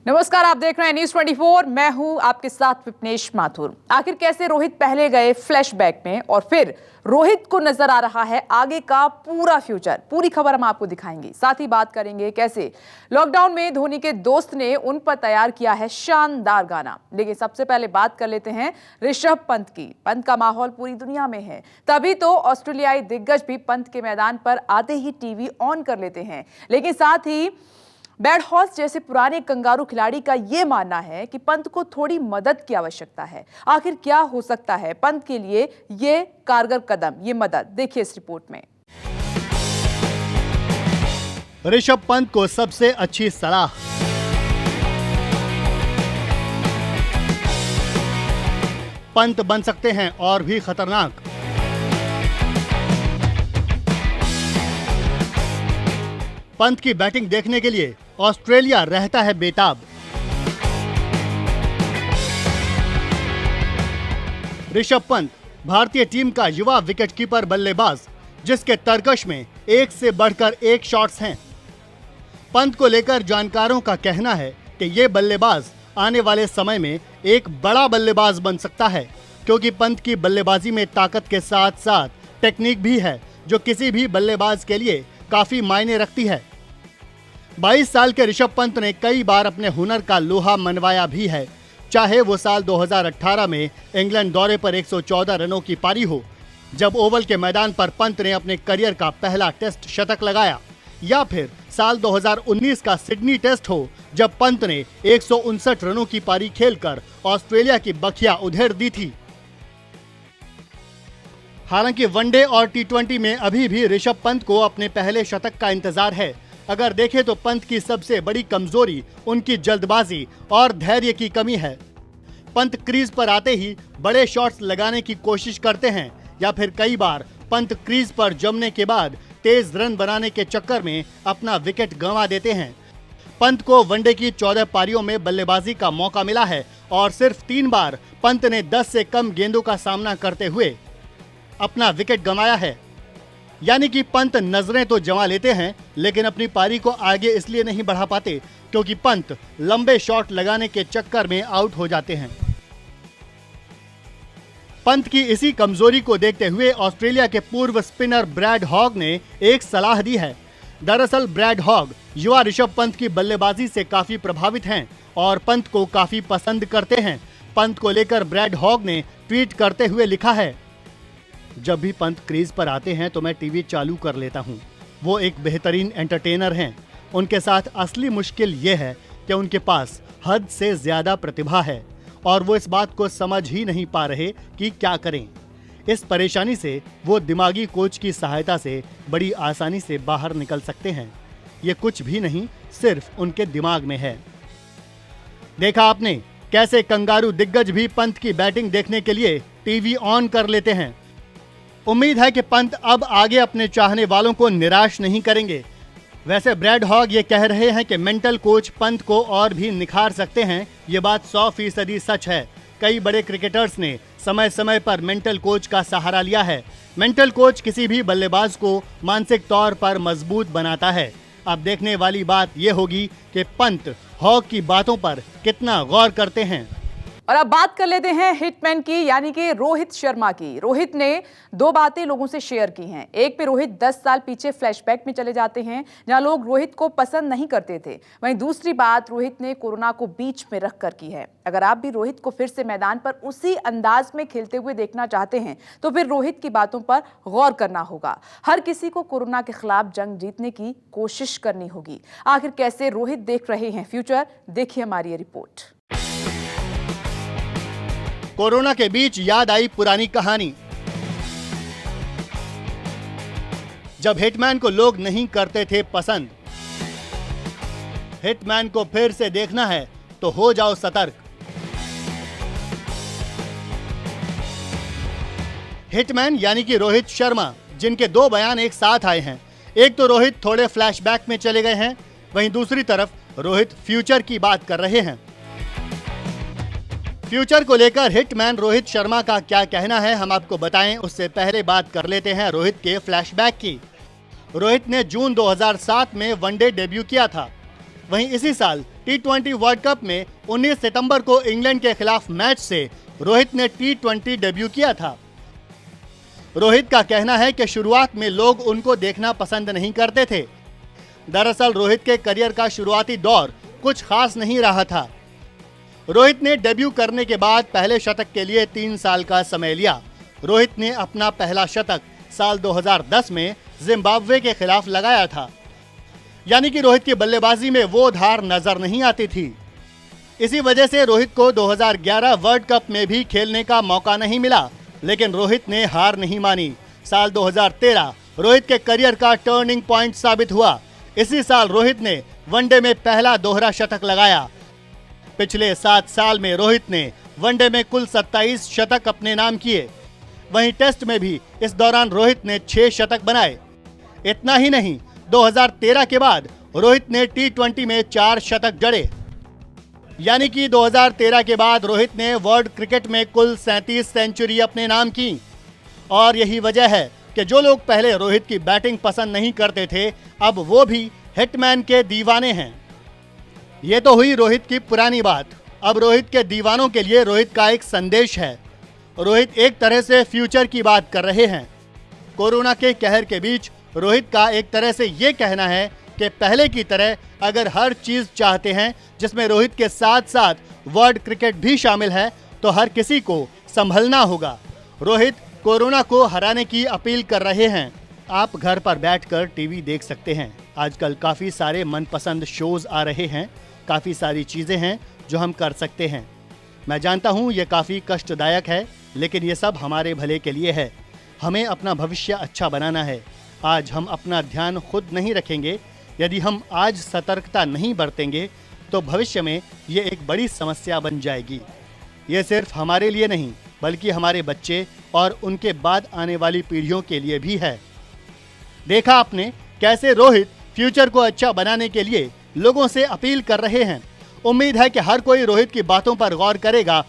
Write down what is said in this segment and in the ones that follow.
नमस्कार, आप देख रहे हैं न्यूज 24। मैं हूं आपके साथ विपनेश माथुर। आखिर कैसे रोहित पहले गए फ्लैशबैक में और फिर रोहित को नजर आ रहा है आगे का पूरा फ्यूचर, पूरी खबर हम आपको दिखाएंगे। साथ ही बात करेंगे कैसे लॉकडाउन में धोनी के दोस्त ने उन पर तैयार किया है शानदार गाना। लेकिन सबसे पहले बात कर लेते हैं ऋषभ पंत की। पंत का माहौल पूरी दुनिया में है, तभी तो ऑस्ट्रेलियाई दिग्गज भी पंत के मैदान पर आते ही टीवी ऑन कर लेते हैं। लेकिन साथ ही ब्रैड हॉज जैसे पुराने कंगारू खिलाड़ी का यह मानना है कि पंत को थोड़ी मदद की आवश्यकता है। आखिर क्या हो सकता है पंत के लिए यह कारगर कदम, ये मदद, देखिए इस रिपोर्ट में। ऋषभ पंत को सबसे अच्छी सलाह। पंत बन सकते हैं और भी खतरनाक। पंत की बैटिंग देखने के लिए ऑस्ट्रेलिया रहता है बेताब। ऋषभ पंत भारतीय टीम का युवा विकेटकीपर बल्लेबाज, जिसके तरकश में एक से बढ़कर एक शॉट्स हैं। पंत को लेकर जानकारों का कहना है कि ये बल्लेबाज आने वाले समय में एक बड़ा बल्लेबाज बन सकता है, क्योंकि पंत की बल्लेबाजी में ताकत के साथ साथ टेक्निक भी है, जो किसी भी बल्लेबाज के लिए काफी मायने रखती है। 22 साल के ऋषभ पंत ने कई बार अपने हुनर का लोहा मनवाया भी है, चाहे वो साल 2018 में इंग्लैंड दौरे पर 114 रनों की पारी हो, जब ओवल के मैदान पर पंत ने अपने करियर का पहला टेस्ट शतक लगाया, या फिर साल 2019 का सिडनी टेस्ट हो, जब पंत ने 159 रनों की पारी खेलकर ऑस्ट्रेलिया की बखिया उधेड़ दी थी। हालांकि वनडे और टी20 में अभी भी ऋषभ पंत को अपने पहले शतक का इंतजार है। अगर देखें तो पंत की सबसे बड़ी कमजोरी उनकी जल्दबाजी और धैर्य की कमी है। पंत क्रीज पर आते ही बड़े शॉट्स लगाने की कोशिश करते हैं, या फिर कई बार पंत क्रीज पर जमने के बाद तेज रन बनाने के चक्कर में अपना विकेट गंवा देते हैं। पंत को वनडे की 14 पारियों में बल्लेबाजी का मौका मिला है और सिर्फ 3 बार पंत ने 10 से कम गेंदों का सामना करते हुए अपना विकेट गंवाया है। यानी कि पंत नजरें तो जमा लेते हैं, लेकिन अपनी पारी को आगे इसलिए नहीं बढ़ा पाते क्योंकि पंत लंबे शॉट लगाने के चक्कर में आउट हो जाते हैं। पंत की इसी कमजोरी को देखते हुए ऑस्ट्रेलिया के पूर्व स्पिनर ब्रैड हॉग ने एक सलाह दी है। दरअसल ब्रैड हॉग युवा ऋषभ पंत की बल्लेबाजी से काफी प्रभावित हैं और पंत को काफी पसंद करते हैं। पंत को लेकर ब्रैड हॉग ने ट्वीट करते हुए लिखा है, जब भी पंत क्रीज पर आते हैं तो मैं टीवी चालू कर लेता हूं। वो एक बेहतरीन एंटरटेनर हैं। उनके साथ असली मुश्किल ये है कि उनके पास हद से ज्यादा प्रतिभा है और वो इस बात को समझ ही नहीं पा रहे कि क्या करें। इस परेशानी से वो दिमागी कोच की सहायता से बड़ी आसानी से बाहर निकल सकते हैं। ये कुछ भी नहीं, सिर्फ उनके दिमाग में है। देखा आपने कैसे कंगारू दिग्गज भी पंत की बैटिंग देखने के लिए टीवी ऑन कर लेते हैं। उम्मीद है कि पंत अब आगे अपने चाहने वालों को निराश नहीं करेंगे। वैसे ब्रैड हॉग ये कह रहे हैं कि मेंटल कोच पंत को और भी निखार सकते हैं। ये बात 100% सच है। कई बड़े क्रिकेटर्स ने समय समय पर मेंटल कोच का सहारा लिया है। मेंटल कोच किसी भी बल्लेबाज को मानसिक तौर पर मजबूत बनाता है। अब देखने वाली बात ये होगी कि पंत हॉग की बातों पर कितना गौर करते हैं। और अब बात कर लेते हैं हिटमैन की, यानी कि रोहित शर्मा की। रोहित ने 2 बातें लोगों से शेयर की हैं। एक पे रोहित 10 साल पीछे फ्लैशबैक में चले जाते हैं, जहां लोग रोहित को पसंद नहीं करते थे। वहीं दूसरी बात रोहित ने कोरोना को बीच में रखकर की है। अगर आप भी रोहित को फिर से मैदान पर उसी अंदाज में खेलते हुए देखना चाहते हैं तो फिर रोहित की बातों पर गौर करना होगा। हर किसी को कोरोना के खिलाफ जंग जीतने की कोशिश करनी होगी। आखिर कैसे रोहित देख रहे हैं फ्यूचर, देखिए हमारी ये रिपोर्ट। कोरोना के बीच याद आई पुरानी कहानी। जब हिटमैन को लोग नहीं करते थे पसंद। हिटमैन को फिर से देखना है तो हो जाओ सतर्क। हिटमैन यानी कि रोहित शर्मा, जिनके 2 बयान एक साथ आए हैं। एक तो रोहित थोड़े फ्लैशबैक में चले गए हैं, वहीं दूसरी तरफ रोहित फ्यूचर की बात कर रहे हैं। फ्यूचर को लेकर हिटमैन रोहित शर्मा का क्या कहना है हम आपको बताएं, उससे पहले बात कर लेते हैं रोहित के फ्लैशबैक की। रोहित ने जून 2007 में वनडे डेब्यू किया था। वहीं इसी साल T20 वर्ल्ड कप में 19 सितंबर को इंग्लैंड के खिलाफ मैच से रोहित ने T20 डेब्यू किया था। रोहित का कहना है कि शुरुआत में लोग उनको देखना पसंद नहीं करते थे। दरअसल रोहित के करियर का शुरुआती दौर कुछ खास नहीं रहा था। रोहित ने डेब्यू करने के बाद पहले शतक के लिए 3 साल का समय लिया। रोहित ने अपना पहला शतक साल 2010 में जिम्बाब्वे के खिलाफ लगाया था। यानी कि रोहित की बल्लेबाजी में वो धार नजर नहीं आती थी। इसी वजह से रोहित को 2011 वर्ल्ड कप में भी खेलने का मौका नहीं मिला, लेकिन रोहित ने हार नहीं मानी। साल 2013 रोहित के करियर का टर्निंग पॉइंट साबित हुआ। इसी साल रोहित ने वनडे में पहला दोहरा शतक लगाया। पिछले 7 साल में रोहित ने वनडे में कुल 27 शतक अपने नाम किए। वहीं टेस्ट में भी इस दौरान रोहित ने 6 शतक बनाए। इतना ही नहीं, 2013 के बाद रोहित ने T20 में 4 शतक जड़े। यानी कि 2013 के बाद रोहित ने वर्ल्ड क्रिकेट में कुल 37 सेंचुरी अपने नाम की। और यही वजह है कि जो लोग पहले रोहित की बैटिंग पसंद नहीं करते थे, अब वो भी हिटमैन के दीवाने हैं। ये तो हुई रोहित की पुरानी बात। अब रोहित के दीवानों के लिए रोहित का एक संदेश है। रोहित एक तरह से फ्यूचर की बात कर रहे हैं। कोरोना के कहर के बीच रोहित का एक तरह से ये कहना है कि पहले की तरह अगर हर चीज़ चाहते हैं जिसमें रोहित के साथ साथ वर्ल्ड क्रिकेट भी शामिल है, तो हर किसी को संभलना होगा। रोहित कोरोना को हराने की अपील कर रहे हैं। आप घर पर बैठकर टीवी देख सकते हैं। आजकल काफ़ी सारे मनपसंद शोज आ रहे हैं, काफ़ी सारी चीज़ें हैं जो हम कर सकते हैं। मैं जानता हूँ ये काफ़ी कष्टदायक है, लेकिन ये सब हमारे भले के लिए है। हमें अपना भविष्य अच्छा बनाना है। आज हम अपना ध्यान खुद नहीं रखेंगे, यदि हम आज सतर्कता नहीं बरतेंगे तो भविष्य में ये एक बड़ी समस्या बन जाएगी। ये सिर्फ हमारे लिए नहीं, बल्कि हमारे बच्चे और उनके बाद आने वाली पीढ़ियों के लिए भी है। देखा आपने कैसे रोहित फ्यूचर को अच्छा बनाने के लिए लोगों से अपील कर रहे हैं। उम्मीद है कि हर कोई रोहित की बातों पर गौर करेगा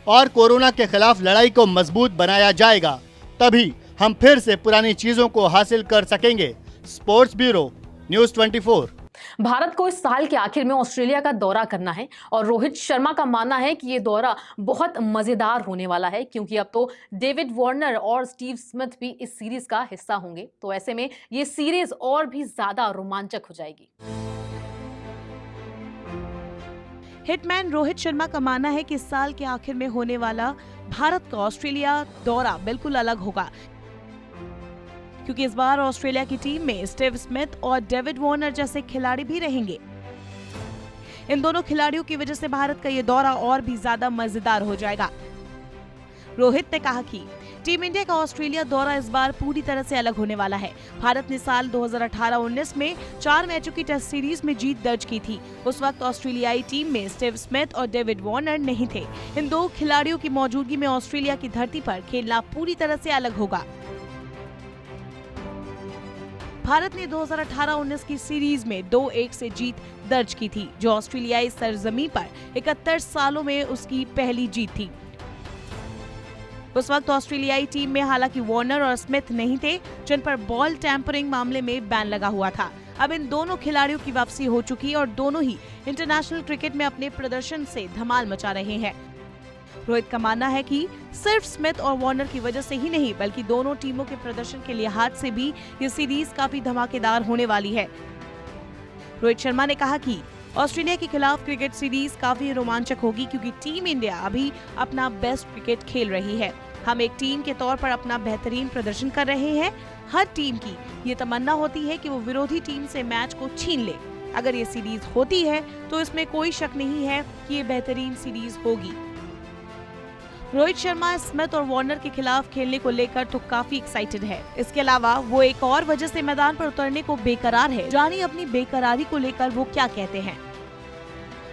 और कोरोना के खिलाफ लड़ाई को मजबूत बनाया जाएगा। तभी हम फिर से पुरानी चीजों को हासिल कर सकेंगे। Sports bureau, news 24। भारत को इस साल के आखिर में ऑस्ट्रेलिया का दौरा करना है और रोहित शर्मा का मानना है कि ये दौरा बहुत मजेदार होने वाला है, क्योंकि अब तो डेविड वार्नर और स्टीव स्मिथ भी इस सीरीज का हिस्सा होंगे। तो ऐसे में ये सीरीज और भी ज्यादा रोमांचक हो जाएगी। हिटमैन रोहित शर्मा का मानना है कि इस साल के आखिर में होने वाला भारत का ऑस्ट्रेलिया दौरा बिल्कुल अलग होगा, क्योंकि इस बार ऑस्ट्रेलिया की टीम में स्टीव स्मिथ और डेविड वार्नर जैसे खिलाड़ी भी रहेंगे। इन दोनों खिलाड़ियों की वजह से भारत का ये दौरा और भी ज्यादा मजेदार हो जाएगा। रोहित ने कहा कि टीम इंडिया का ऑस्ट्रेलिया दौरा इस बार पूरी तरह से अलग होने वाला है। भारत ने साल 2018-19 में 4 मैचों की टेस्ट सीरीज में जीत दर्ज की थी। उस वक्त ऑस्ट्रेलियाई टीम में स्टीव स्मिथ और डेविड वार्नर नहीं थे। इन दो खिलाड़ियों की मौजूदगी में ऑस्ट्रेलिया की धरती पर खेलना पूरी तरह से अलग होगा। भारत ने 2018-19 की सीरीज में 2-1 से जीत दर्ज की थी, जो ऑस्ट्रेलियाई सरजमीं पर 71 सालों में उसकी पहली जीत थी। उस वक्त ऑस्ट्रेलियाई टीम में हालांकि वार्नर और स्मिथ नहीं थे, जिन पर बॉल टैंपरिंग मामले में बैन लगा हुआ था। अब इन दोनों खिलाड़ियों की वापसी हो चुकी है और दोनों ही इंटरनेशनल क्रिकेट में अपने प्रदर्शन से धमाल मचा रहे हैं। रोहित का मानना है कि सिर्फ स्मिथ और वार्नर की वजह से ही नहीं, बल्कि दोनों टीमों के प्रदर्शन के लिहाज से भी ये सीरीज काफी धमाकेदार होने वाली है। रोहित शर्मा ने कहा कि ऑस्ट्रेलिया के खिलाफ क्रिकेट सीरीज काफी रोमांचक होगी, क्योंकि टीम इंडिया अभी अपना बेस्ट क्रिकेट खेल रही है। हम एक टीम के तौर पर अपना बेहतरीन प्रदर्शन कर रहे हैं। हर टीम की ये तमन्ना होती है कि वो विरोधी टीम से मैच को छीन ले। अगर ये सीरीज होती है तो इसमें कोई शक नहीं है कि ये बेहतरीन सीरीज होगी। रोहित शर्मा स्मिथ और वार्नर के खिलाफ खेलने को लेकर तो काफी एक्साइटेड है। इसके अलावा वो एक और वजह से मैदान पर उतरने को बेकरार है। जानिए अपनी बेकरारी को लेकर वो क्या कहते हैं।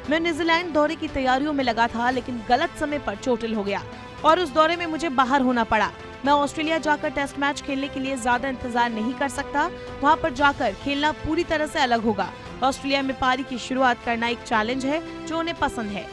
मैं न्यूजीलैंड दौरे की तैयारियों में लगा था, लेकिन गलत समय पर चोटिल हो गया और उस दौरे में मुझे बाहर होना पड़ा। मैं ऑस्ट्रेलिया जाकर टेस्ट मैच खेलने के लिए ज्यादा इंतजार नहीं कर सकता। वहां पर जाकर खेलना पूरी तरह से अलग होगा। ऑस्ट्रेलिया में पारी की शुरुआत करना एक चैलेंज है जो उन्हें पसंद है।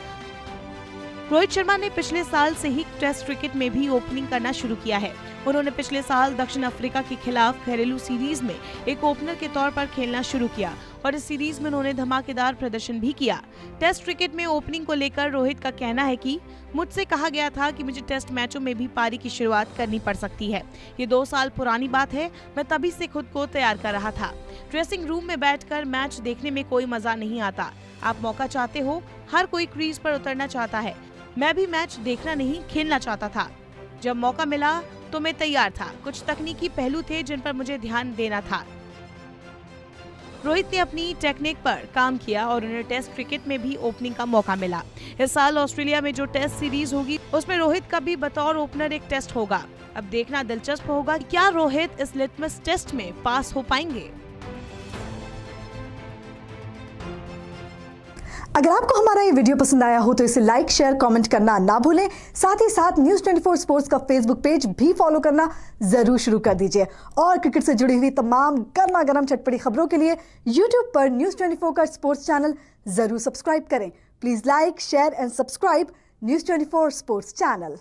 रोहित शर्मा ने पिछले साल से ही टेस्ट क्रिकेट में भी ओपनिंग करना शुरू किया है। उन्होंने पिछले साल दक्षिण अफ्रीका के खिलाफ घरेलू सीरीज में एक ओपनर के तौर पर खेलना शुरू किया और इस सीरीज में उन्होंने धमाकेदार प्रदर्शन भी किया। टेस्ट क्रिकेट में ओपनिंग को लेकर रोहित का कहना है कि मुझसे कहा गया था कि मुझे टेस्ट मैचों में भी पारी की शुरुआत करनी पड़ सकती है। ये 2 साल पुरानी बात है, मैं तभी से खुद को तैयार कर रहा था। ड्रेसिंग रूम में बैठकर मैच देखने में कोई मजा नहीं आता। आप मौका चाहते हो, हर कोई क्रीज पर उतरना चाहता है। मैं भी मैच देखना नहीं, खेलना चाहता था। जब मौका मिला तो मैं तैयार था। कुछ तकनीकी पहलू थे जिन पर मुझे ध्यान देना था। रोहित ने अपनी टेक्निक पर काम किया और उन्हें टेस्ट क्रिकेट में भी ओपनिंग का मौका मिला। इस साल ऑस्ट्रेलिया में जो टेस्ट सीरीज होगी उसमें रोहित का भी बतौर ओपनर एक टेस्ट होगा। अब देखना दिलचस्प होगा कि क्या रोहित इस लिटमस टेस्ट में पास हो पाएंगे। अगर आपको हमारा ये वीडियो पसंद आया हो तो इसे लाइक, शेयर, कमेंट करना ना भूलें। साथ ही साथ न्यूज़ 24 स्पोर्ट्स का फेसबुक पेज भी फॉलो करना जरूर शुरू कर दीजिए और क्रिकेट से जुड़ी हुई तमाम गर्मा गर्म चटपटी खबरों के लिए यूट्यूब पर न्यूज़ 24 का स्पोर्ट्स चैनल जरूर सब्सक्राइब करें। Please like, share and subscribe news 24 sports channel.